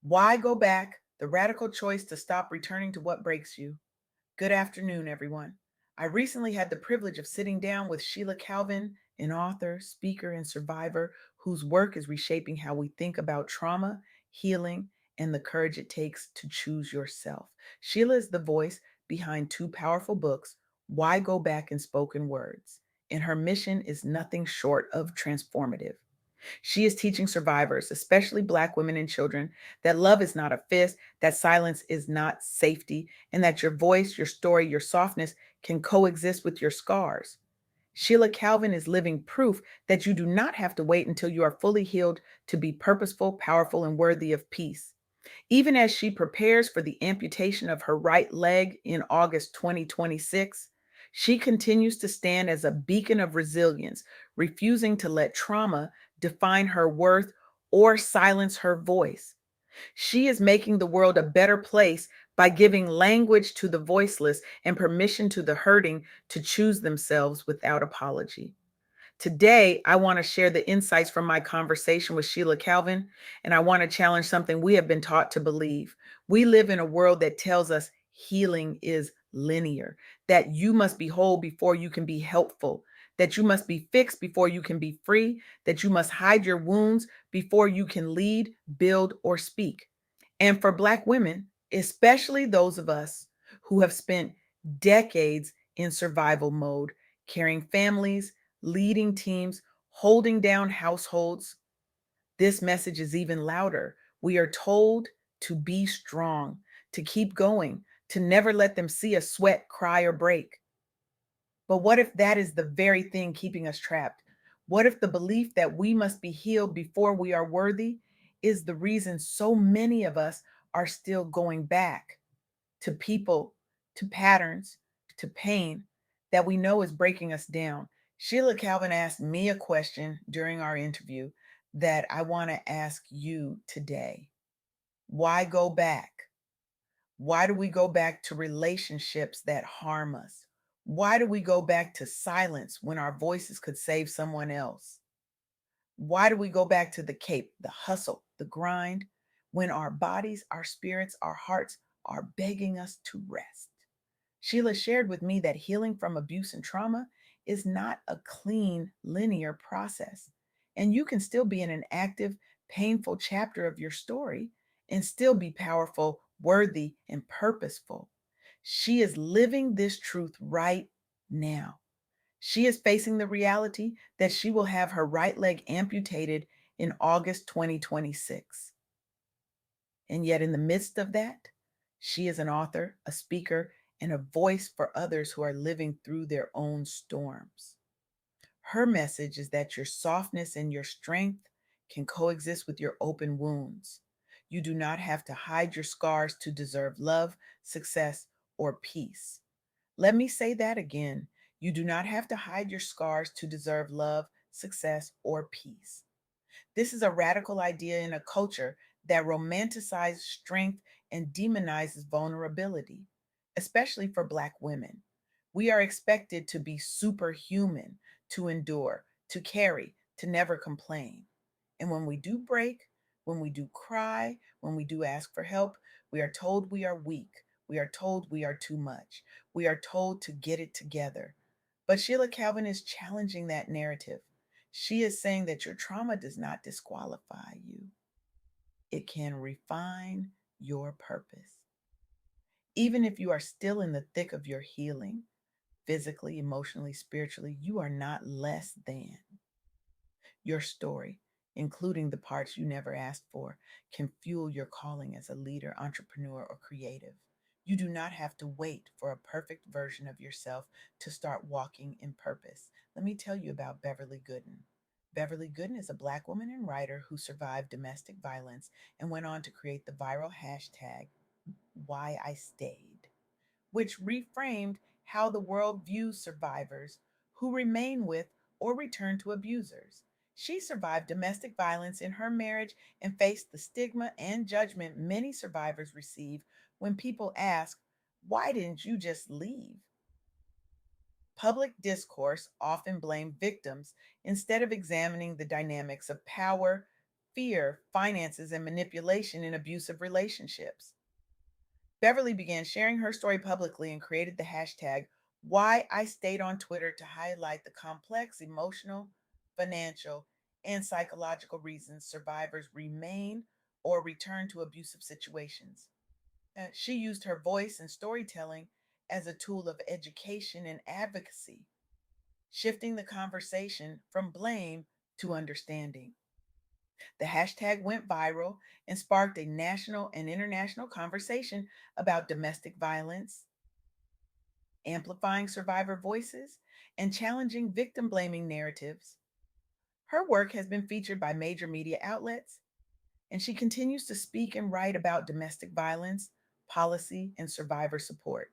Why go back? The radical choice to stop returning to what breaks you. Good afternoon, everyone. I recently had the privilege of sitting down with Sheila Calvin, an author, speaker, and survivor whose work is reshaping how we think about trauma, healing, and the courage it takes to choose yourself. Sheila is the voice behind two powerful books, Why Go Back in Spoken Words, and her mission is nothing short of transformative. She is teaching survivors, especially Black women and children, that love is not a fist, that silence is not safety, and that your voice, your story, your softness can coexist with your scars. Sheila Calvin is living proof that you do not have to wait until you are fully healed to be purposeful, powerful, and worthy of peace. Even as she prepares for the amputation of her right leg in August 2026, she continues to stand as a beacon of resilience, refusing to let trauma define her worth or silence her voice. She is making the world a better place by giving language to the voiceless and permission to the hurting to choose themselves without apology. Today, I want to share the insights from my conversation with Sheila Calvin, and I want to challenge something we have been taught to believe. We live in a world that tells us healing is linear, that you must be whole before you can be helpful, that you must be fixed before you can be free, that you must hide your wounds before you can lead, build, or speak. And for Black women, especially those of us who have spent decades in survival mode, carrying families, leading teams, holding down households, this message is even louder. We are told to be strong, to keep going, to never let them see us sweat, cry, or break. But what if that is the very thing keeping us trapped? What if the belief that we must be healed before we are worthy is the reason so many of us are still going back to people, to patterns, to pain that we know is breaking us down? Sheila Calvin asked me a question during our interview that I want to ask you today. Why go back? Why do we go back to relationships that harm us? Why do we go back to silence when our voices could save someone else? Why do we go back to the cape, the hustle, the grind, when our bodies, our spirits, our hearts are begging us to rest? Sheila shared with me that healing from abuse and trauma is not a clean, linear process. And you can still be in an active, painful chapter of your story and still be powerful, worthy, and purposeful. She is living this truth right now. She is facing the reality that she will have her right leg amputated in August 2026. And yet, in the midst of that, she is an author, a speaker, and a voice for others who are living through their own storms. Her message is that your softness and your strength can coexist with your open wounds. You do not have to hide your scars to deserve love, success, or peace. Let me say that again. You do not have to hide your scars to deserve love, success, or peace. This is a radical idea in a culture that romanticizes strength and demonizes vulnerability, especially for Black women. We are expected to be superhuman, to endure, to carry, to never complain. And when we do break, when we do cry, when we do ask for help, we are told we are weak. We are told we are too much. We are told to get it together. But Sheila Calvin is challenging that narrative. She is saying that your trauma does not disqualify you, it can refine your purpose. Even if you are still in the thick of your healing, physically, emotionally, spiritually, you are not less than. Your story, including the parts you never asked for, can fuel your calling as a leader, entrepreneur, or creative. You do not have to wait for a perfect version of yourself to start walking in purpose. Let me tell you about Beverly Gooden. Beverly Gooden is a Black woman and writer who survived domestic violence and went on to create the viral hashtag Why I Stayed, which reframed how the world views survivors who remain with or return to abusers. She survived domestic violence in her marriage and faced the stigma and judgment many survivors receive when people ask, "Why didn't you just leave?" Public discourse often blamed victims instead of examining the dynamics of power, fear, finances, and manipulation in abusive relationships. Beverly began sharing her story publicly and created the hashtag Why I Stayed on Twitter to highlight the complex emotional, financial, and psychological reasons survivors remain or return to abusive situations. She used her voice and storytelling as a tool of education and advocacy, shifting the conversation from blame to understanding. The hashtag went viral and sparked a national and international conversation about domestic violence, amplifying survivor voices, and challenging victim blaming narratives. Her work has been featured by major media outlets, and she continues to speak and write about domestic violence, policy, and survivor support.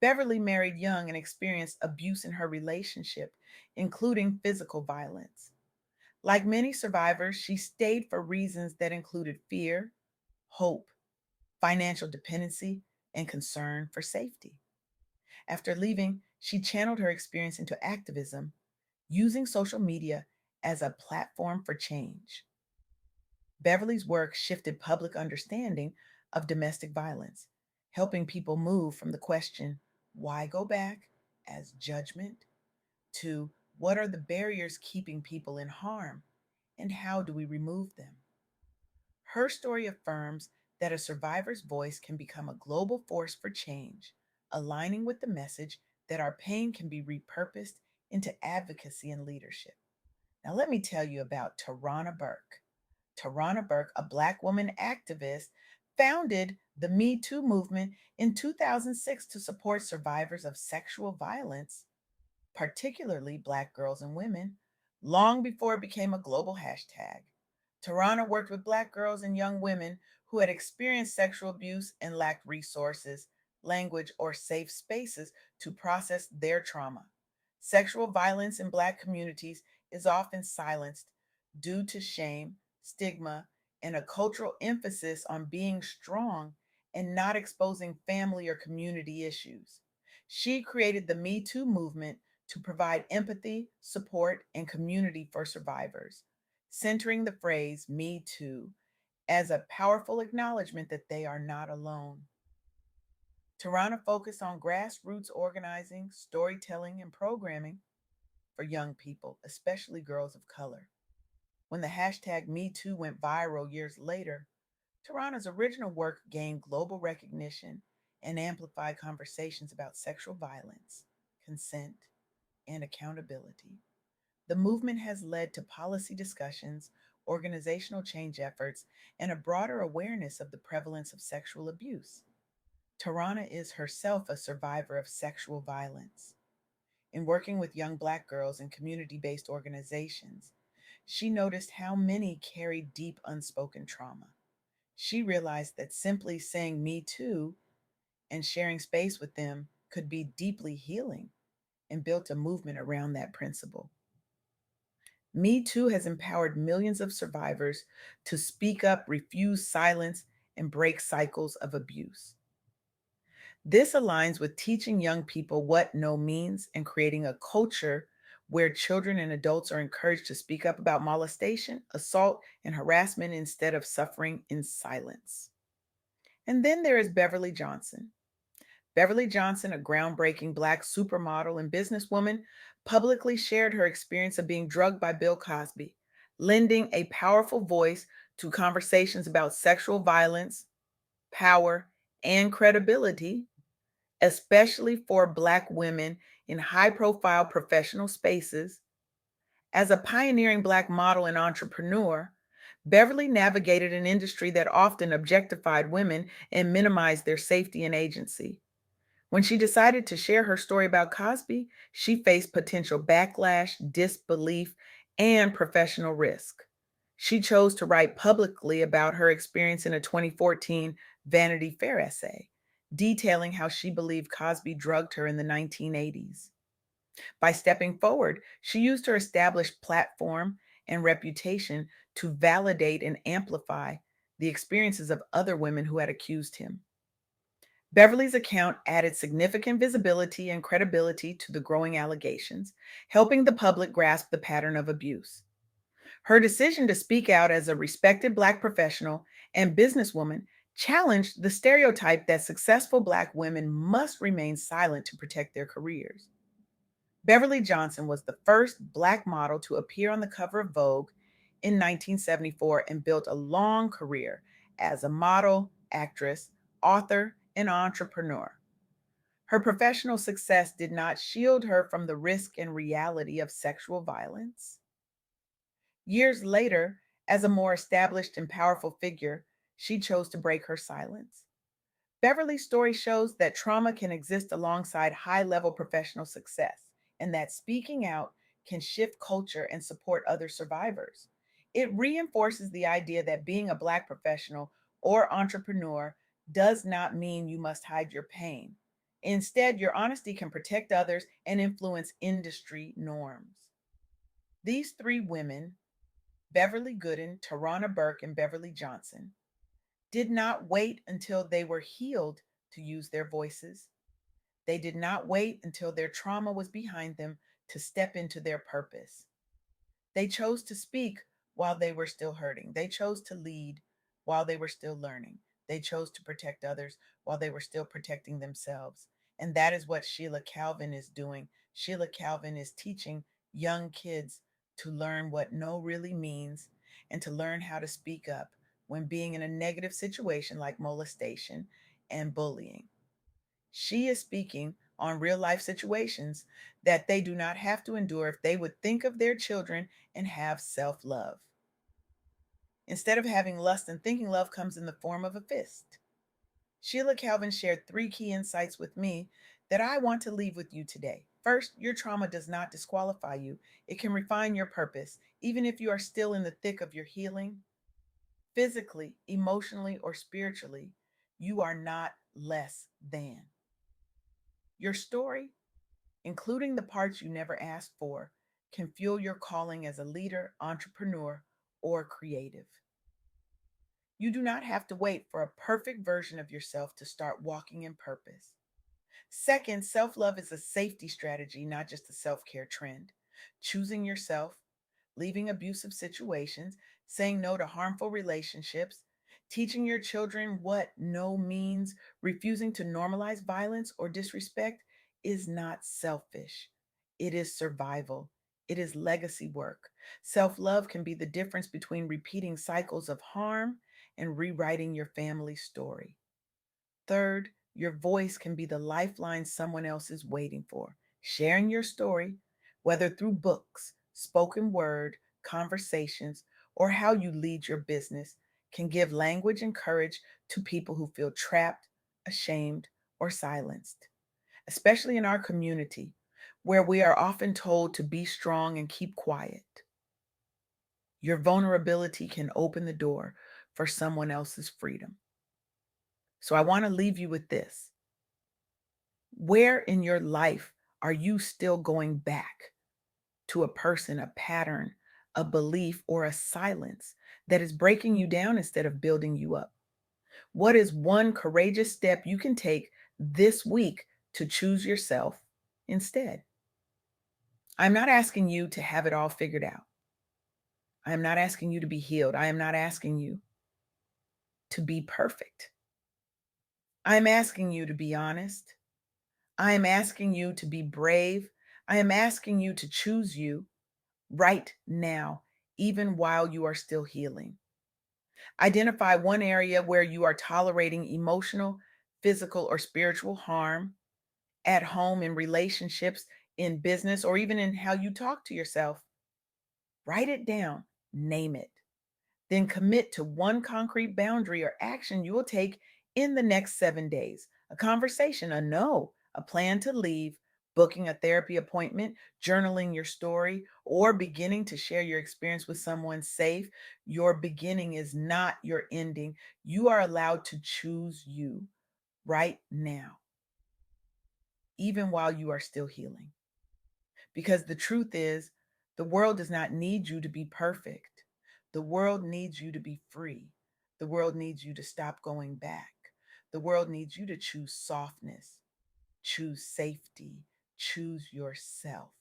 Beverly married young and experienced abuse in her relationship, including physical violence. Like many survivors, she stayed for reasons that included fear, hope, financial dependency, and concern for safety. After leaving, she channeled her experience into activism, using social media as a platform for change. Beverly's work shifted public understanding of domestic violence, helping people move from the question, why go back, as judgment, to what are the barriers keeping people in harm and how do we remove them? Her story affirms that a survivor's voice can become a global force for change, aligning with the message that our pain can be repurposed into advocacy and leadership. Now, let me tell you about Tarana Burke. Tarana Burke, a Black woman activist, founded the Me Too movement in 2006 to support survivors of sexual violence, particularly Black girls and women, long before it became a global hashtag. Tarana worked with Black girls and young women who had experienced sexual abuse and lacked resources, language, or safe spaces to process their trauma. Sexual violence in Black communities is often silenced due to shame, stigma, and a cultural emphasis on being strong and not exposing family or community issues. She created the Me Too movement to provide empathy, support, and community for survivors, centering the phrase Me Too as a powerful acknowledgement that they are not alone. Tirana focused on grassroots organizing, storytelling, and programming for young people, especially girls of color. When the hashtag Me Too went viral years later, Tirana's original work gained global recognition and amplified conversations about sexual violence, consent, and accountability. The movement has led to policy discussions, organizational change efforts, and a broader awareness of the prevalence of sexual abuse. Tarana is herself a survivor of sexual violence. In working with young Black girls in community based organizations, she noticed how many carried deep unspoken trauma. She realized that simply saying Me Too and sharing space with them could be deeply healing and built a movement around that principle. Me Too has empowered millions of survivors to speak up, refuse silence, and break cycles of abuse. This aligns with teaching young people what no means and creating a culture where children and adults are encouraged to speak up about molestation, assault, and harassment instead of suffering in silence. And then there is Beverly Johnson. Beverly Johnson, a groundbreaking Black supermodel and businesswoman, publicly shared her experience of being drugged by Bill Cosby, lending a powerful voice to conversations about sexual violence, power, and credibility, especially for Black women in high profile professional spaces. As a pioneering Black model and entrepreneur, Beverly navigated an industry that often objectified women and minimized their safety and agency. When she decided to share her story about Cosby, she faced potential backlash, disbelief, and professional risk. She chose to write publicly about her experience in a 2014 Vanity Fair essay, detailing how she believed Cosby drugged her in the 1980s. By stepping forward, she used her established platform and reputation to validate and amplify the experiences of other women who had accused him. Beverly's account added significant visibility and credibility to the growing allegations, helping the public grasp the pattern of abuse. Her decision to speak out as a respected Black professional and businesswoman challenged the stereotype that successful Black women must remain silent to protect their careers. Beverly Johnson was the first Black model to appear on the cover of Vogue in 1974 and built a long career as a model, actress, author, and entrepreneur. Her professional success did not shield her from the risk and reality of sexual violence. Years later, as a more established and powerful figure, she chose to break her silence. Beverly's story shows that trauma can exist alongside high level professional success and that speaking out can shift culture and support other survivors. It reinforces the idea that being a Black professional or entrepreneur does not mean you must hide your pain. Instead, your honesty can protect others and influence industry norms. These three women, Beverly Gooden, Tarana Burke, and Beverly Johnson, did not wait until they were healed to use their voices. They did not wait until their trauma was behind them to step into their purpose. They chose to speak while they were still hurting. They chose to lead while they were still learning. They chose to protect others while they were still protecting themselves. And that is what Sheila Calvin is doing. Sheila Calvin is teaching young kids to learn what no really means and to learn how to speak up when being in a negative situation like molestation and bullying. She is speaking on real life situations that they do not have to endure if they would think of their children and have self love. Instead of having lust and thinking love comes in the form of a fist. Sheila Calvin shared three key insights with me that I want to leave with you today. First, your trauma does not disqualify you, it can refine your purpose, even if you are still in the thick of your healing. Physically, emotionally, or spiritually, you are not less than. Your story, including the parts you never asked for, can fuel your calling as a leader, entrepreneur, or creative. You do not have to wait for a perfect version of yourself to start walking in purpose. Second, self love is a safety strategy, not just a self care trend. Choosing yourself, leaving abusive situations, saying no to harmful relationships, teaching your children what no means, refusing to normalize violence or disrespect is not selfish. It is survival. It is legacy work. Self love can be the difference between repeating cycles of harm and rewriting your family story. Third, your voice can be the lifeline someone else is waiting for. Sharing your story, whether through books, spoken word, conversations, or how you lead your business, can give language and courage to people who feel trapped, ashamed, or silenced, especially in our community, where we are often told to be strong and keep quiet. Your vulnerability can open the door for someone else's freedom. So I want to leave you with this. Where in your life are you still going back to a person, a pattern, a belief, or a silence that is breaking you down instead of building you up? What is one courageous step you can take this week to choose yourself instead? I'm not asking you to have it all figured out. I am not asking you to be healed. I am not asking you to be perfect. I'm asking you to be honest. I am asking you to be brave. I am asking you to choose you right now, even while you are still healing. Identify one area where you are tolerating emotional, physical, or spiritual harm at home, in relationships, in business, or even in how you talk to yourself. Write it down, name it. Then commit to one concrete boundary or action you will take in the next 7 days. A conversation, a no, a plan to leave, booking a therapy appointment, journaling your story, or beginning to share your experience with someone safe. Your beginning is not your ending. You are allowed to choose you right now, even while you are still healing. Because the truth is, the world does not need you to be perfect. The world needs you to be free. The world needs you to stop going back. The world needs you to choose softness, choose safety, choose yourself.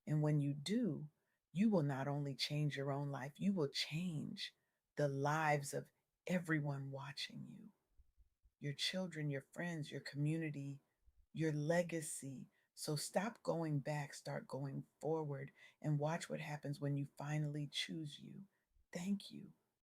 And when you do, you will not only change your own life, you will change the lives of everyone watching you, your children, your friends, your community, your legacy. So stop going back, start going forward, and watch what happens when you finally choose you. Thank you